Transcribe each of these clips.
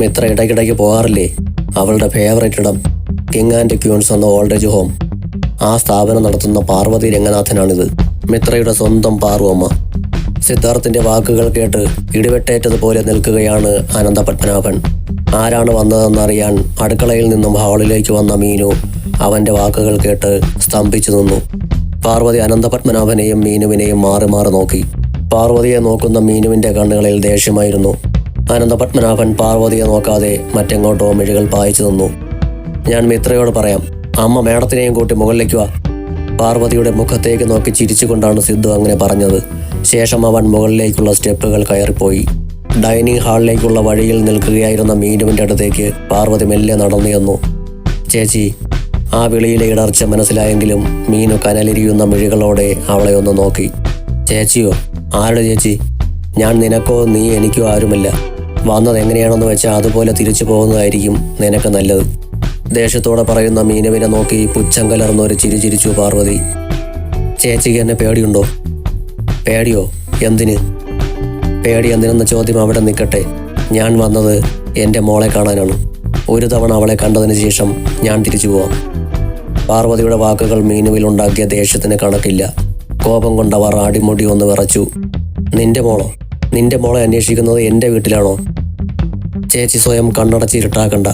മിത്ര ഇടയ്ക്കിടയ്ക്ക് പോകാറില്ലേ അവളുടെ ഫേവറേറ്റ് ഇടം കിങ് ആൻഡ് ക്യൂൻസ് എന്ന ഓൾഡ് ഏജ് ഹോം. ആ സ്ഥാപനം നടത്തുന്ന പാർവതി രംഗനാഥനാണിത്, മിത്രയുടെ സ്വന്തം പാർവമ്മ. സിദ്ധാർത്ഥിന്റെ വാക്കുകൾ കേട്ട് ഇടിവെട്ടേറ്റതുപോലെ നിൽക്കുകയാണ് അനന്തപത്മനാഭൻ. ആരാണ് വന്നതെന്നറിയാൻ അടുക്കളയിൽ നിന്നും ഹാളിലേക്ക് വന്ന മീനു അവന്റെ വാക്കുകൾ കേട്ട് സ്തംഭിച്ചു നിന്നു. പാർവതി അനന്തപത്മനാഭനെയും മീനുവിനെയും മാറി മാറി നോക്കി. പാർവതിയെ നോക്കുന്ന മീനുവിന്റെ കണ്ണുകളിൽ ദേഷ്യമായിരുന്നു. അനന്തപത്മനാഭൻ പാർവതിയെ നോക്കാതെ മറ്റെങ്ങോട്ടോ മിഴികൾ പായിച്ചു നിന്നു. ഞാൻ മിത്രയോട് പറയാം, അമ്മ മേഡത്തിനെയും കൂട്ടി മുകളിലേക്ക് വാ. പാർവതിയുടെ മുഖത്തേക്ക് നോക്കി ചിരിച്ചുകൊണ്ടാണ് സിദ്ധു അങ്ങനെ പറഞ്ഞത്. ശേഷം അവൻ മുകളിലേക്കുള്ള സ്റ്റെപ്പുകൾ കയറിപ്പോയി. ഡൈനിങ് ഹാളിലേക്കുള്ള വഴിയിൽ നിൽക്കുകയായിരുന്ന മീനുവിൻ്റെ അടുത്തേക്ക് പാർവതി മെല്ലെ നടന്നു ചെന്നു. ചേച്ചി. ആ വിളിയിലെ ഇടർച്ച മനസ്സിലായെങ്കിലും മീനു കനലിരിയുന്ന മിഴികളോടെ അവളെ ഒന്ന് നോക്കി. ചേച്ചിയോ? ആരുടെ ചേച്ചി? ഞാൻ നിനക്കോ നീ എനിക്കോ ആരുമില്ല. വന്നത് എങ്ങനെയാണെന്ന് വെച്ചാൽ അതുപോലെ തിരിച്ചു പോകുന്നതായിരിക്കും നിനക്ക് നല്ലത്. ദേഷ്യത്തോടെ പറയുന്ന മീനുവിനെ നോക്കി പുച്ഛം കലർന്നൊരു ചിരി ചിരിച്ചു പാർവതി. ചേച്ചിക്ക് എന്നെ പേടിയുണ്ടോ? പേടിയോ? എന്തിന്? പേടി എന്തിനെന്ന ചോദ്യം അവിടെ നിൽക്കട്ടെ. ഞാൻ വന്നത് എൻ്റെ മോളെ കാണാനാണ്. ഒരു തവണ അവളെ കണ്ടതിന് ശേഷം ഞാൻ തിരിച്ചു പോവാം. പാർവതിയുടെ വാക്കുകൾ മീനുവിൽ ഉണ്ടാക്കിയ ദേഷ്യത്തിന് കണക്കില്ല. കോപം കൊണ്ടവർ ആടിമുടി ഒന്ന് വിറച്ചു. നിന്റെ മോളോ? നിന്റെ മോളെ അന്വേഷിക്കുന്നത് എൻ്റെ വീട്ടിലാണോ? ചേച്ചി സ്വയം കണ്ണടച്ചിരുട്ടാക്കണ്ട.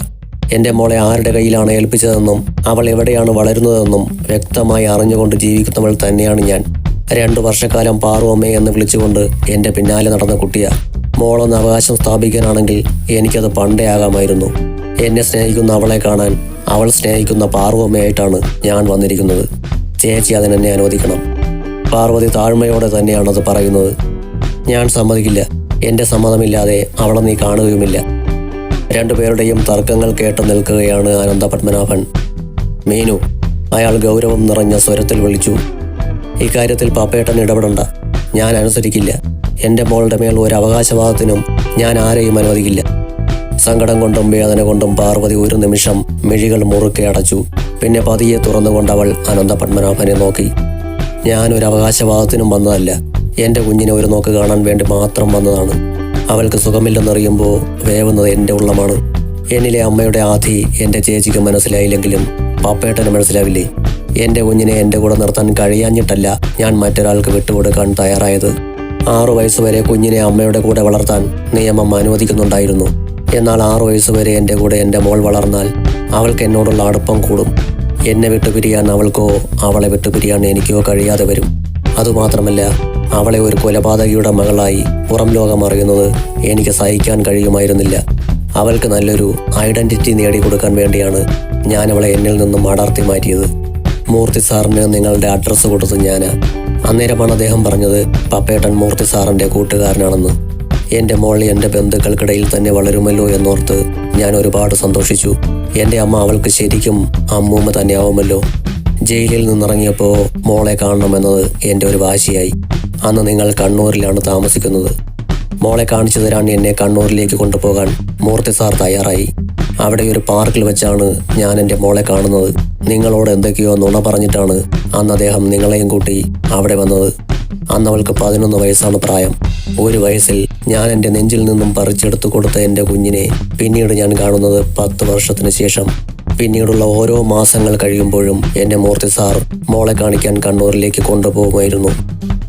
എൻ്റെ മോളെ ആരുടെ കയ്യിലാണ് ഏൽപ്പിച്ചതെന്നും അവൾ എവിടെയാണ് വളരുന്നതെന്നും വ്യക്തമായി അറിഞ്ഞുകൊണ്ട് ജീവിക്കുന്നവൾ തന്നെയാണ് ഞാൻ. 2 വർഷക്കാലം പാറുവമ്മേ എന്ന് വിളിച്ചുകൊണ്ട് എൻ്റെ പിന്നാലെ നടന്ന കുട്ടിയാ. മോളെന്ന് അവകാശം സ്ഥാപിക്കാനാണെങ്കിൽ എനിക്കത് പണ്ടേ ആകാമായിരുന്നു. എന്നെ സ്നേഹിക്കുന്ന അവളെ കാണാൻ അവൾ സ്നേഹിക്കുന്ന പാറുവമ്മയായിട്ടാണ് ഞാൻ വന്നിരിക്കുന്നത്. ചേച്ചി അതിനെന്നെ അനുവദിക്കണം. പാർവതി താഴ്മയോടെ തന്നെയാണത് പറയുന്നത്. ഞാൻ സമ്മതിക്കില്ല. എൻ്റെ സമ്മതമില്ലാതെ അവളെ നീ കാണുകയുമില്ല. രണ്ടുപേരുടെയും തർക്കങ്ങൾ കേട്ടു നിൽക്കുകയാണ് അനന്തപത്മനാഭൻ. മീനു, അയാൾ ഗൗരവം നിറഞ്ഞ സ്വരത്തിൽ വിളിച്ചു. ഇക്കാര്യത്തിൽ പപ്പേട്ടൻ ഇടപെടണ്ട. ഞാൻ അനുസരിക്കില്ല. എൻ്റെ മോളുടെ മേൽ ഒരു അവകാശവാദത്തിനും ഞാൻ ആരെയും അനുവദിക്കില്ല. സങ്കടം കൊണ്ടും വേദന കൊണ്ടും പാർവതി ഒരു നിമിഷം മിഴികൾ മുറുക്കെ അടച്ചു. പിന്നെ പതിയെ തുറന്നുകൊണ്ടവൾ അനന്തപത്മനാഭനെ നോക്കി. ഞാനൊരു അവകാശവാദത്തിനും വന്നതല്ല. എൻ്റെ കുഞ്ഞിനെ ഒരു നോക്ക് കാണാൻ വേണ്ടി മാത്രം വന്നതാണ്. അവൾക്ക് സുഖമില്ലെന്നറിയുമ്പോൾ വേവുന്നത് എൻ്റെ ഉള്ളമാണ്. എന്നിലെ അമ്മയുടെ ആധി എൻ്റെ ചേച്ചിക്ക് മനസ്സിലായില്ലെങ്കിലും പപ്പേട്ടന് മനസ്സിലാവില്ലേ? എൻ്റെ കുഞ്ഞിനെ എൻ്റെ കൂടെ നിർത്താൻ കഴിയാഞ്ഞിട്ടല്ല ഞാൻ മറ്റൊരാൾക്ക് വിട്ടുകൊടുക്കാൻ തയ്യാറായത്. 6 വയസ്സുവരെ കുഞ്ഞിനെ അമ്മയുടെ കൂടെ വളർത്താൻ നിയമം അനുവദിക്കുന്നുണ്ടായിരുന്നു. എന്നാൽ 6 വയസ്സുവരെ എൻ്റെ കൂടെ എൻ്റെ മോൾ വളർന്നാൽ അവൾക്ക് എന്നോടുള്ള അടുപ്പം കൂടും. എന്നെ വിട്ടുപിരിയാൻ അവൾക്കോ അവളെ വിട്ടുപിരിയാൻ എനിക്കോ കഴിയാതെ വരും. അതുമാത്രമല്ല, അവളെ ഒരു കൊലപാതകിയുടെ മകളായി പുറം ലോകം അറിയുന്നത് എനിക്ക് സഹിക്കാൻ കഴിയുമായിരുന്നില്ല. അവൾക്ക് നല്ലൊരു ഐഡന്റിറ്റി നേടിക്കൊടുക്കാൻ വേണ്ടിയാണ് ഞാൻ അവളെ എന്നിൽ നിന്നും അടർത്തി മാറ്റിയത്. മൂർത്തി സാറിന് നിങ്ങളുടെ അഡ്രസ്സ് കൊടുത്തു ഞാനാ. അന്നേരമാണ് അദ്ദേഹം പറഞ്ഞത് പപ്പേട്ടൻ മൂർത്തി സാറിൻ്റെ കൂട്ടുകാരനാണെന്ന്. എൻ്റെ മോൾ എൻ്റെ ബന്ധുക്കൾക്കിടയിൽ തന്നെ വളരുമല്ലോ എന്നോർത്ത് ഞാൻ ഒരുപാട് സന്തോഷിച്ചു. എൻ്റെ അമ്മ അവൾക്ക് ശരിക്കും അമ്മൂമ്മ തന്നെയാവുമല്ലോ. ജയിലിൽ നിന്നിറങ്ങിയപ്പോൾ മോളെ കാണണമെന്നത് എൻ്റെ ഒരു വാശിയായി. അന്ന് നിങ്ങൾ കണ്ണൂരിലാണ് താമസിക്കുന്നത്. മോളെ കാണിച്ചു തരാൻ എന്നെ കണ്ണൂരിലേക്ക് കൊണ്ടുപോകാൻ മൂർത്തി സാർ തയ്യാറായി. അവിടെ ഒരു പാർക്കിൽ വെച്ചാണ് ഞാൻ എൻ്റെ മോളെ കാണുന്നത്. നിങ്ങളോട് എന്തൊക്കെയോ നുണ പറഞ്ഞിട്ടാണ് അന്ന് അദ്ദേഹം നിങ്ങളെയും കൂട്ടി അവിടെ വന്നത്. അന്ന് അവൾക്ക് 11 വയസ്സാണ് പ്രായം. 1 വയസ്സിൽ ഞാൻ എൻ്റെ നെഞ്ചിൽ നിന്നും പറിച്ചെടുത്തു കൊടുത്ത എൻ്റെ കുഞ്ഞിനെ പിന്നീട് ഞാൻ കാണുന്നത് 10 വർഷത്തിന് ശേഷം. പിന്നീടുള്ള ഓരോ മാസങ്ങൾ കഴിയുമ്പോഴും എൻ്റെ മൂർത്തി സാർ മോളെ കാണിക്കാൻ കണ്ണൂരിലേക്ക് കൊണ്ടുപോകുമായിരുന്നു.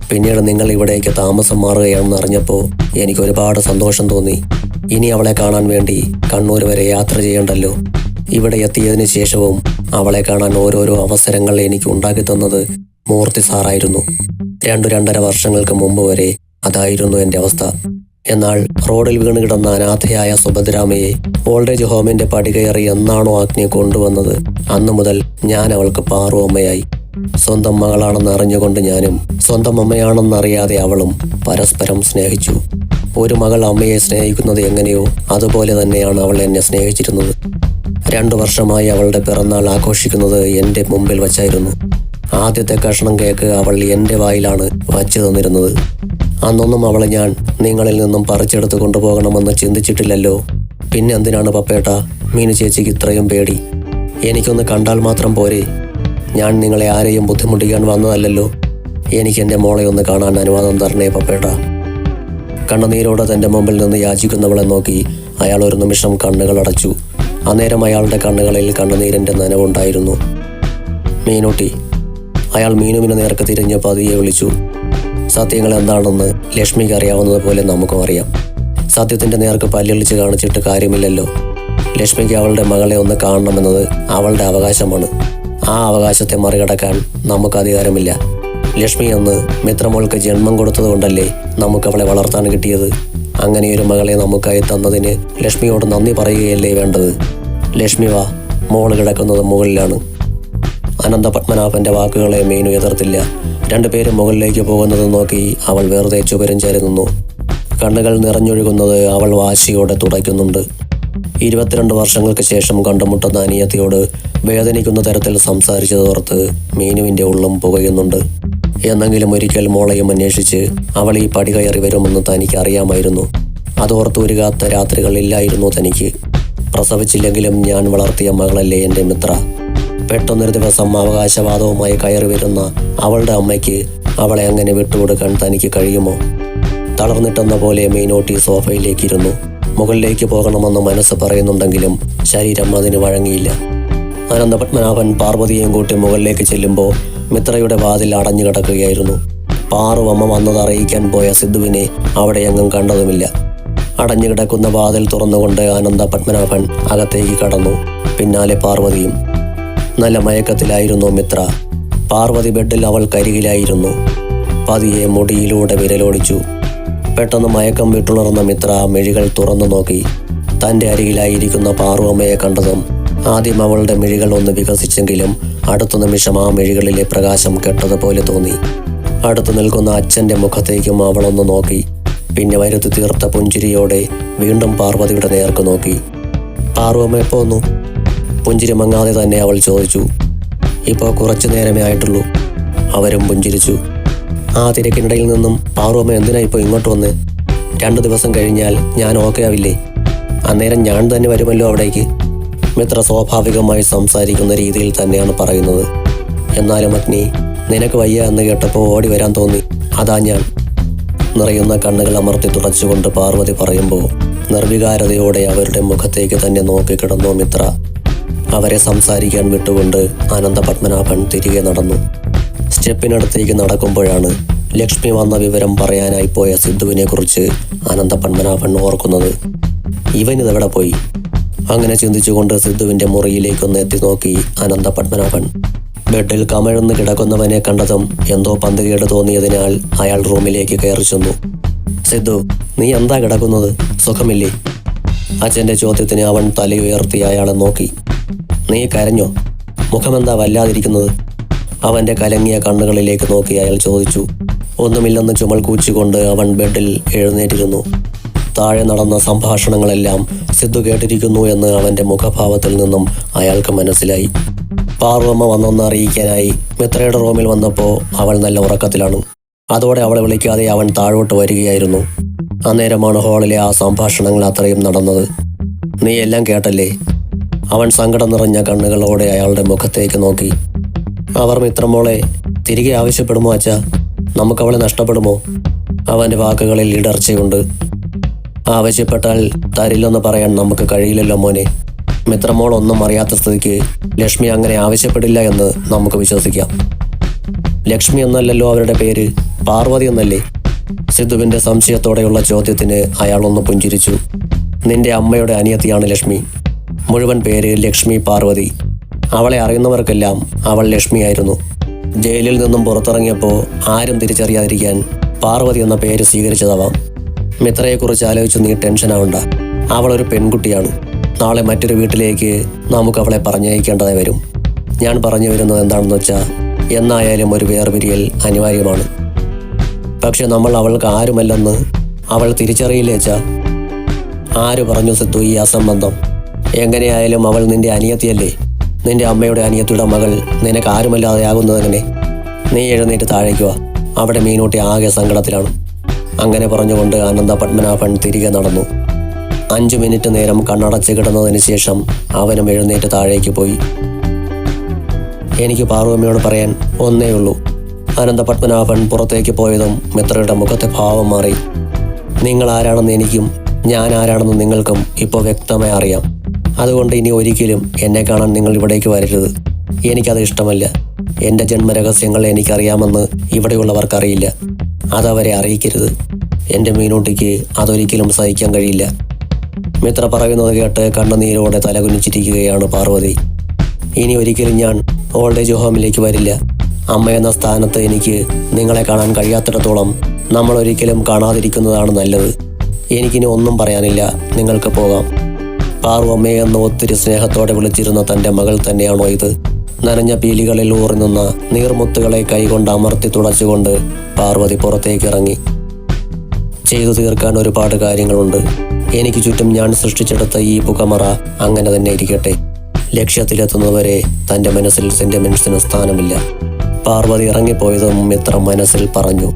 പിന്നീട് നിങ്ങൾ ഇവിടേക്ക് താമസം മാറുകയാണെന്ന് അറിഞ്ഞപ്പോൾ എനിക്ക് ഒരുപാട് സന്തോഷം തോന്നി. ഇനി അവളെ കാണാൻ വേണ്ടി കണ്ണൂർ വരെ യാത്ര ചെയ്യണ്ടല്ലോ. ഇവിടെ എത്തിയതിന് ശേഷവും അവളെ കാണാൻ ഓരോരോ അവസരങ്ങൾ എനിക്ക് ഉണ്ടാക്കി തന്നത് മൂർത്തി സാറായിരുന്നു. 2-2.5 വർഷങ്ങൾക്ക് മുമ്പ് വരെ അതായിരുന്നു എൻ്റെ അവസ്ഥ. എന്നാൽ റോഡിൽ വീണ് കിടന്ന അനാഥയായ സുഭദ്രാമയെ ഓൾഡേജ് ഹോമിന്റെ പടികയറി എന്നാണോ അഗ്നി കൊണ്ടുവന്നത്, അന്നു മുതൽ ഞാൻ അവൾക്ക് പാറുവമ്മയായി. സ്വന്തം മകളാണെന്ന് അറിഞ്ഞുകൊണ്ട് ഞാനും സ്വന്തം അമ്മയാണെന്നറിയാതെ അവളും പരസ്പരം സ്നേഹിച്ചു. ഒരു മകൾ അമ്മയെ സ്നേഹിക്കുന്നത് എങ്ങനെയോ അതുപോലെ തന്നെയാണ് അവൾ എന്നെ സ്നേഹിച്ചിരുന്നത്. 2 വർഷമായി അവളുടെ പിറന്നാൾ ആഘോഷിക്കുന്നത് എൻ്റെ മുമ്പിൽ വച്ചായിരുന്നു. ആദ്യത്തെ കഷ്ണം കേക്ക് അവൾ എൻ്റെ വായിലാണ് വച്ചു തന്നിരുന്നത്. അന്നൊന്നും അവളെ ഞാൻ നിങ്ങളിൽ നിന്നും പറിച്ചെടുത്ത് കൊണ്ടുപോകണമെന്ന് ചിന്തിച്ചിട്ടില്ലല്ലോ. പിന്നെ എന്തിനാണ് പപ്പേട്ട മീനു ചേച്ചിക്ക് ഇത്രയും പേടി? എനിക്കൊന്ന് കണ്ടാൽ മാത്രം പോരെ? ഞാൻ നിങ്ങളെ ആരെയും ബുദ്ധിമുട്ടിക്കാൻ വന്നതല്ലല്ലോ. എനിക്ക് എൻ്റെ മോളെ ഒന്ന് കാണാൻ അനുവാദം തരണേ പപ്പേട്ട. കണ്ണുനീരോടെ തൻ്റെ മുമ്പിൽ നിന്ന് യാചിക്കുന്നവളെ നോക്കി അയാൾ ഒരു നിമിഷം കണ്ണുകൾ അടച്ചു. അന്നേരം അയാളുടെ കണ്ണുകളിൽ കണ്ണുനീരിൻ്റെ നനവുണ്ടായിരുന്നു. മീനൂട്ടി. അയാൾ മീനുവിന് നേർക്ക് തിരിഞ്ഞ് പതിയെ വിളിച്ചു. സത്യങ്ങൾ എന്താണെന്ന് ലക്ഷ്മിക്ക് അറിയാവുന്നതുപോലെ നമുക്കും അറിയാം. സത്യത്തിൻ്റെ നേർക്ക് പല്ലിളിച്ച് കാണിച്ചിട്ട് കാര്യമില്ലല്ലോ. ലക്ഷ്മിക്ക് അവളുടെ മകളെ ഒന്ന് കാണണമെന്നത് അവളുടെ അവകാശമാണ്. ആ അവകാശത്തെ മറികടക്കാൻ നമുക്ക് അധികാരമില്ല. ലക്ഷ്മി എന്ന് മിത്രമോൾക്ക് ജന്മം കൊടുത്തതുകൊണ്ടല്ലേ നമുക്കവളെ വളർത്താൻ കിട്ടിയത്. അങ്ങനെയൊരു മകളെ നമുക്കായി തന്നതിന് ലക്ഷ്മിയോട് നന്ദി പറയുകയല്ലേ വേണ്ടത്. ലക്ഷ്മി വാ, മോള് കിടക്കുന്നത് മുകളിലാണ്. അനന്തപത്മനാഭന്റെ വാക്കുകളെ മീനു എതിർത്തില്ല. രണ്ടുപേരും മുകളിലേക്ക് പോകുന്നത് നോക്കി അവൾ വെറുതെ ചുവരും നിന്നു. കണ്ണുകൾ നിറഞ്ഞൊഴുകുന്നത് അവൾ വാശിയോടെ തുടയ്ക്കുന്നുണ്ട്. 22 വർഷങ്ങൾക്ക് ശേഷം കണ്ടുമുട്ടുന്ന അനിയത്തിയോട് വേദനിക്കുന്ന തരത്തിൽ സംസാരിച്ചതോർത്ത് മീനുവിൻ്റെ ഉള്ളും പുകയുന്നുണ്ട്. എന്നെങ്കിലും ഒരിക്കൽ മോളെയും അന്വേഷിച്ച് അവൾ ഈ പടി കയറി വരുമെന്ന് തനിക്ക് അറിയാമായിരുന്നു. അതോർത്ത് ഒരുകാത്ത രാത്രികളില്ലായിരുന്നു തനിക്ക്. പ്രസവിച്ചില്ലെങ്കിലും ഞാൻ വളർത്തിയ മകളല്ലേ എൻ്റെ മിത്ര. പെട്ടെന്നൊരു ദിവസം അവകാശവാദവുമായി കയറി വരുന്ന അവളുടെ അമ്മയ്ക്ക് അവളെ അങ്ങനെ വിട്ടുകൊടുക്കാൻ തനിക്ക് കഴിയുമോ? തളർന്നിട്ടെന്ന പോലെ മീനൂട്ടി സോഫയിലേക്കിരുന്നു. മുകളിലേക്ക് പോകണമെന്ന് മനസ്സ് പറയുന്നുണ്ടെങ്കിലും ശരീരം അതിന് വഴങ്ങിയില്ല. അനന്തപത്മനാഭൻ പാർവതിയെയും കൂട്ടി മുകളിലേക്ക് ചെല്ലുമ്പോൾ മിത്രയുടെ വാതിൽ അടഞ്ഞു കിടക്കുകയായിരുന്നു. പാറുവമ്മ വന്നത് അറിയിക്കാൻ പോയ സിദ്ധുവിനെ അവിടെയെങ്ങും കണ്ടതുമില്ല. അടഞ്ഞു കിടക്കുന്ന വാതിൽ തുറന്നുകൊണ്ട് അനന്തപത്മനാഭൻ അകത്തേക്ക് കടന്നു. പിന്നാലെ പാർവതിയും. നല്ല മയക്കത്തിലായിരുന്നു മിത്ര. പാർവതി ബെഡിൽ അവൾ കരികിലായിരുന്നു. പതിയെ മുടിയിലൂടെ വിരലോടിച്ചു. പെട്ടെന്ന് മയക്കം വിട്ടുണർന്ന മിത്ര മിഴികൾ തുറന്നു നോക്കി. തൻ്റെ അരികിലായിരിക്കുന്ന പാറുവമ്മയെ കണ്ടതും ആദ്യം അവളുടെ മിഴികൾ ഒന്ന് വികസിച്ചെങ്കിലും അടുത്ത നിമിഷം ആ മിഴികളിലെ പ്രകാശം കെട്ടതുപോലെ തോന്നി. അടുത്തു നിൽക്കുന്ന അച്ഛൻ്റെ മുഖത്തേക്കും അവളൊന്ന് നോക്കി. പിന്നെ വരുത്തി തീർത്ത പുഞ്ചിരിയോടെ വീണ്ടും പാർവതിയുടെ നേർക്ക് നോക്കി. പാറുവമ്മ എപ്പോ വന്നു? പുഞ്ചിരി മങ്ങാതെ തന്നെ അവൾ ചോദിച്ചു. ഇപ്പോൾ കുറച്ചു നേരമേ ആയിട്ടുള്ളൂ. അവരും പുഞ്ചിരിച്ചു. ആ തിരക്കിനിടയിൽ നിന്നും പാറുവമ്മ എന്തിനാ ഇപ്പോൾ ഇങ്ങോട്ട് വന്ന്? 2 ദിവസം കഴിഞ്ഞാൽ ഞാൻ ഓക്കെ ആവില്ലേ? അന്നേരം ഞാൻ തന്നെ വരുമല്ലോ അവിടേക്ക്. മിത്ര സ്വാഭാവികമായി സംസാരിക്കുന്ന രീതിയിൽ തന്നെയാണ് പറയുന്നത്. എന്നാലും അഗ്നി, നിനക്ക് വയ്യ എന്ന് കേട്ടപ്പോൾ ഓടി വരാൻ തോന്നി, അതാ ഞാൻ. നിറയുന്ന കണ്ണുകൾ അമർത്തി തുടച്ചുകൊണ്ട് പാർവതി പറയുമ്പോൾ നിർവികാരതയോടെ അവരുടെ മുഖത്തേക്ക് തന്നെ നോക്കിക്കിടന്നു മിത്ര. അവരെ സംസാരിക്കാൻ വിട്ടുകൊണ്ട് അനന്തപത്മനാഭൻ തിരികെ നടന്നു. സ്റ്റെപ്പിനടുത്തേക്ക് നടക്കുമ്പോഴാണ് ലക്ഷ്മി വന്ന വിവരം പറയാനായി പോയ സിദ്ധുവിനെ കുറിച്ച് അനന്തപത്മനാഭൻ ഓർക്കുന്നത്. ഇവനിതെവിടെ പോയി? അങ്ങനെ ചിന്തിച്ചുകൊണ്ട് സിദ്ധുവിൻ്റെ മുറിയിലേക്കൊന്ന് എത്തി നോക്കി അനന്തപത്മനാഭൻ. ബെഡിൽ കമഴ്ന്ന് കിടക്കുന്നവനെ കണ്ടതും എന്തോ പന്തുകേട് തോന്നിയതിനാൽ അയാൾ റൂമിലേക്ക് കയറി ചെന്നു. സിദ്ധു, നീ എന്താ കിടക്കുന്നത്? സുഖമില്ലേ? അച്ഛൻ്റെ ചോദ്യത്തിന് അവൻ തലയുയർത്തി അയാളെ നോക്കി. നീ കരഞ്ഞോ? മുഖമെന്താ വല്ലാതിരിക്കുന്നത്? അവൻ്റെ കലങ്ങിയ കണ്ണുകളിലേക്ക് നോക്കി അയാൾ ചോദിച്ചു. ഒന്നുമില്ലെന്ന് ചുമൽ കൂച്ചിക്കൊണ്ട് അവൻ ബെഡിൽ എഴുന്നേറ്റിരുന്നു. താഴെ നടന്ന സംഭാഷണങ്ങളെല്ലാം സിദ്ധു കേട്ടിരിക്കുന്നു എന്ന് അവൻ്റെ മുഖഭാവത്തിൽ നിന്നും അയാൾക്ക് മനസ്സിലായി. പാർവമ്മ വന്നെന്ന് അറിയിക്കാനായി മിത്രയുടെ റൂമിൽ വന്നപ്പോൾ അവൾ നല്ല ഉറക്കത്തിലാണ്. അതോടെ അവളെ വിളിക്കാതെ അവൻ താഴോട്ട് വരികയായിരുന്നു. അന്നേരമാണ് ഹാളിലെ ആ സംഭാഷണങ്ങൾ അത്രയും നടന്നത്. നീ എല്ലാം കേട്ടല്ലേ? അവൻ സങ്കടം നിറഞ്ഞ കണ്ണുകളോടെ അയാളുടെ മുഖത്തേക്ക് നോക്കി. അവർ മിത്രമോളെ തിരികെ ആവശ്യപ്പെടുമോ അച്ഛാ? നമുക്കവളെ നഷ്ടപ്പെടുമോ? അവൻ്റെ വാക്കുകളിൽ ഇടർച്ചയുണ്ട്. ആവശ്യപ്പെട്ടാൽ തരില്ലെന്ന് പറയാൻ നമുക്ക് കഴിയില്ലല്ലോ മോനെ. മിത്രമോൾ ഒന്നും അറിയാത്ത സ്ഥിതിക്ക് ലക്ഷ്മി അങ്ങനെ ആവശ്യപ്പെടില്ല എന്ന് നമുക്ക് വിശ്വസിക്കാം. ലക്ഷ്മി എന്നല്ലല്ലോ അവരുടെ പേര്, പാർവതി എന്നല്ലേ? സിദ്ധുവിൻ്റെ സംശയത്തോടെയുള്ള ചോദ്യത്തിന് അയാളൊന്ന് പുഞ്ചിരിച്ചു. നിന്റെ അമ്മയുടെ അനിയത്തിയാണ് ലക്ഷ്മി. മുഴുവൻ പേര് ലക്ഷ്മി പാർവതി. അവളെ അറിയുന്നവർക്കെല്ലാം അവൾ ലക്ഷ്മിയായിരുന്നു. ജയിലിൽ നിന്നും പുറത്തിറങ്ങിയപ്പോൾ ആരും തിരിച്ചറിയാതിരിക്കാൻ പാർവതി എന്ന പേര് സ്വീകരിച്ചതാവാം. മിത്രയെക്കുറിച്ച് ആലോചിച്ച് നീ ടെൻഷനാവണ്ട. അവളൊരു പെൺകുട്ടിയാണ്. നാളെ മറ്റൊരു വീട്ടിലേക്ക് നമുക്ക് അവളെ പറഞ്ഞയക്കേണ്ടതായി വരും. ഞാൻ പറഞ്ഞു വരുന്നത് എന്താണെന്ന് വെച്ചാൽ, എന്നായാലും ഒരു വേർപിരിയൽ അനിവാര്യമാണ്. പക്ഷെ നമ്മൾ അവൾക്ക് ആരുമല്ലെന്ന് അവൾ തിരിച്ചറിയില്ലേച്ചാ? ആര് പറഞ്ഞു സിദ്ധു ഈ അസംബന്ധം? എങ്ങനെയായാലും അവൾ നിന്റെ അനിയത്തിയല്ലേ? നിന്റെ അമ്മയുടെ അനിയത്തിയുടെ മകൾ നിനക്ക് ആരുമല്ലാതെയാകുന്നതെങ്ങനെ? നീ എഴുന്നേറ്റ് താഴേക്കുക. അവിടെ മീനൂട്ടി ആകെ സങ്കടത്തിലാണ്. അങ്ങനെ പറഞ്ഞുകൊണ്ട് അനന്തപത്മനാഭൻ തിരികെ നടന്നു. 5 മിനിറ്റ് നേരം കണ്ണടച്ച് കിടന്നതിന് ശേഷം അവനും എഴുന്നേറ്റ് താഴേക്ക് പോയി. എനിക്ക് പാർവമ്മയോട് പറയാൻ ഒന്നേ ഉള്ളൂ. അനന്തപത്മനാഭൻ പുറത്തേക്ക് പോയതും മിത്രയുടെ മുഖത്തെ ഭാവം മാറി. നിങ്ങൾ ആരാണെന്ന് എനിക്കും ഞാൻ ആരാണെന്ന് നിങ്ങൾക്കും ഇപ്പോൾ വ്യക്തമായി അറിയാം. അതുകൊണ്ട് ഇനി ഒരിക്കലും എന്നെ കാണാൻ നിങ്ങൾ ഇവിടേക്ക് വരരുത്. എനിക്കത് ഇഷ്ടമല്ല. എൻ്റെ ജന്മരഹസ്യങ്ങൾ എനിക്കറിയാമെന്ന് ഇവിടെയുള്ളവർക്കറിയില്ല. അതവരെ അറിയിക്കരുത്. എൻ്റെ മീനൂട്ടിക്ക് അതൊരിക്കലും സഹിക്കാൻ കഴിയില്ല. മിത്ര പറയുന്നത് കേട്ട് കണ്ണുനീരോടെ തലകുനിച്ചിരിക്കുകയാണ് പാർവതി. ഇനി ഒരിക്കലും ഞാൻ ഓൾഡ് ഏജ് ഹോമിലേക്ക് വരില്ല. അമ്മ എന്ന സ്ഥാനത്ത് എനിക്ക് നിങ്ങളെ കാണാൻ കഴിയാത്തിടത്തോളം നമ്മൾ ഒരിക്കലും കാണാതിരിക്കുന്നതാണ് നല്ലത്. എനിക്കിനി ഒന്നും പറയാനില്ല. നിങ്ങൾക്ക് പോകാം. പാറു അമ്മയെന്ന് ഒത്തിരി സ്നേഹത്തോടെ വിളിച്ചിരുന്ന തൻ്റെ മകൾ തന്നെയാണോ ഇത്? നനഞ്ഞ പീലികളിൽ ഊറി നിന്ന നീർമുത്തുകളെ കൈകൊണ്ട് അമർത്തി തുടച്ചുകൊണ്ട് പാർവതി പുറത്തേക്ക് ഇറങ്ങി. ചെയ്തു തീർക്കാൻ ഒരുപാട് കാര്യങ്ങളുണ്ട്. എനിക്ക് ചുറ്റും ഞാൻ സൃഷ്ടിച്ചെടുത്ത ഈ പുകമറ അങ്ങനെ തന്നെ ഇരിക്കട്ടെ. ലക്ഷ്യത്തിലെത്തുന്നവരെ തൻ്റെ മനസ്സിൽ സെന്റിമെന്റ്സിന് സ്ഥാനമില്ല. പാർവതി ഇറങ്ങിപ്പോയതും മിത്രം മനസ്സിൽ പറഞ്ഞു.